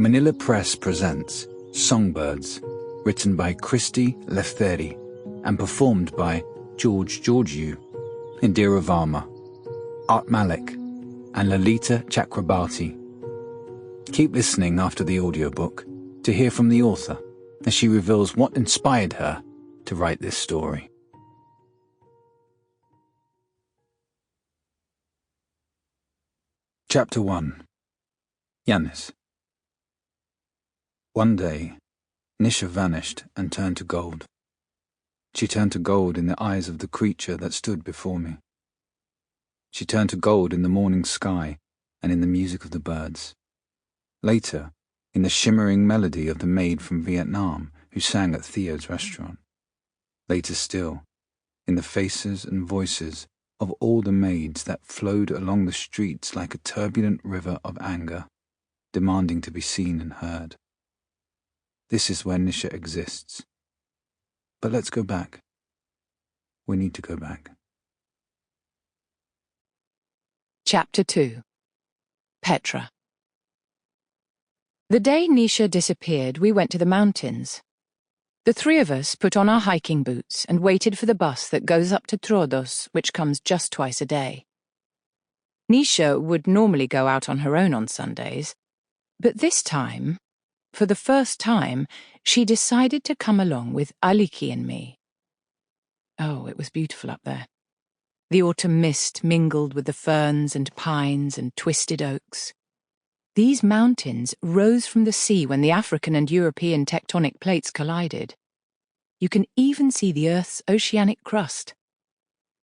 Manila Press presents Songbirds, written by Christy, Lefteri, and performed by Georgiou, Indira Varma, Malik, and Lolita Chakrabarti. Keep listening after the audiobook to hear from the author as she reveals what inspired her to write this story. Chapter 1. Yanis. One day, Nisha vanished and turned to gold. She turned to gold in the eyes of the creature that stood before me. She turned to gold in the morning sky and in the music of the birds. Later, in the shimmering melody of the maid from Vietnam who sang at Theo's restaurant. Later still, in the faces and voices of all the maids that flowed along the streets like a turbulent river of anger, demanding to be seen and heard. This is where Nisha exists. But let's go back. We need to go back. Chapter 2. Petra. The day Nisha disappeared, we went to the mountains. The three of us put on our hiking boots and waited for the bus that goes up to Troodos, which comes just twice a day. Nisha would normally go out on her own on Sundays, but this time, for the first time, she decided to come along with Aliki and me. Oh, it was beautiful up there. The autumn mist mingled with the ferns and pines and twisted oaks. These mountains rose from the sea when the African and European tectonic plates collided. You can even see the Earth's oceanic crust.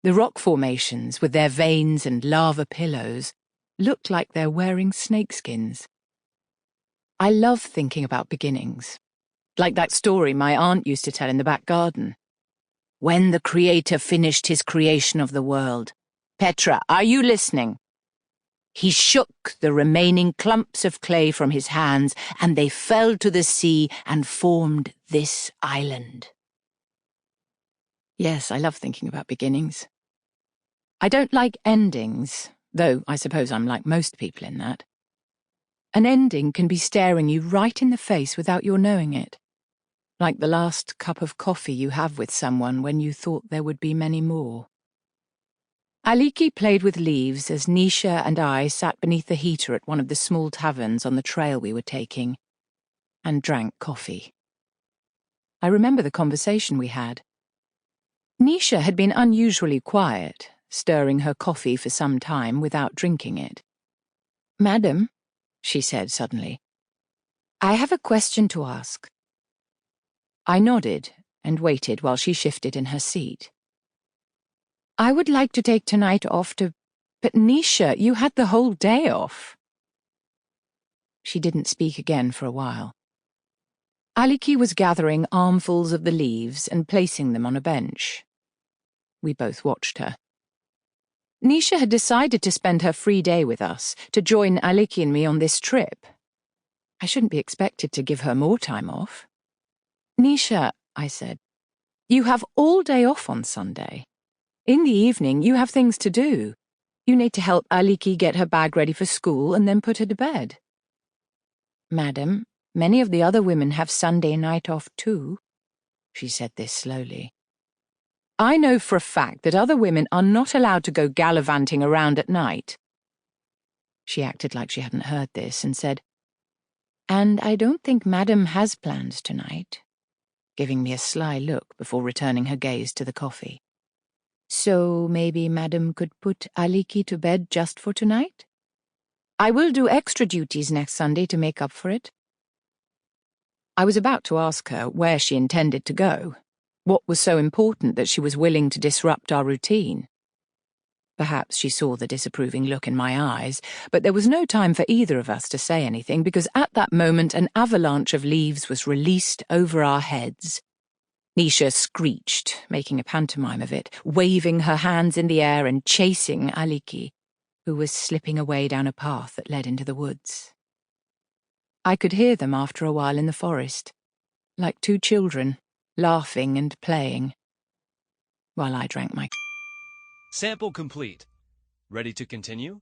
The rock formations, with their veins and lava pillows, look like they're wearing snakeskins. I love thinking about beginnings, like that story my aunt used to tell in the back garden. When the Creator finished his creation of the world. Petra, are you listening? He shook the remaining clumps of clay from his hands, and they fell to the sea and formed this island. Yes, I love thinking about beginnings. I don't like endings, though I suppose I'm like most people in that. An ending can be staring you right in the face without your knowing it, like the last cup of coffee you have with someone when you thought there would be many more. Aliki played with leaves as Nisha and I sat beneath the heater at one of the small taverns on the trail we were taking, and drank coffee. I remember the conversation we had. Nisha had been unusually quiet, stirring her coffee for some time without drinking it. "Madam," she said suddenly, "I have a question to ask." I nodded and waited while she shifted in her seat. "I would like to take tonight off to... But Nisha, you had the whole day off." She didn't speak again for a while. Aliki was gathering armfuls of the leaves and placing them on a bench. We both watched her. Nisha had decided to spend her free day with us, to join Aliki and me on this trip. I shouldn't be expected to give her more time off. "Nisha," I said, "you have all day off on Sunday. In the evening, you have things to do. You need to help Aliki get her bag ready for school and then put her to bed." "Madam, many of the other women have Sunday night off too." She said this slowly. "I know for a fact that other women are not allowed to go gallivanting around at night." She acted like she hadn't heard this and said, "And I don't think Madam has plans tonight," giving me a sly look before returning her gaze to the coffee. "So maybe Madam could put Aliki to bed just for tonight? I will do extra duties next Sunday to make up for it." I was about to ask her where she intended to go. What was so important that she was willing to disrupt our routine? Perhaps she saw the disapproving look in my eyes, but there was no time for either of us to say anything because at that moment an avalanche of leaves was released over our heads. Nisha screeched, making a pantomime of it, waving her hands in the air and chasing Aliki, who was slipping away down a path that led into the woods. I could hear them after a while in the forest, like two children, laughing and playing, while I drank my... Sample complete. Ready to continue?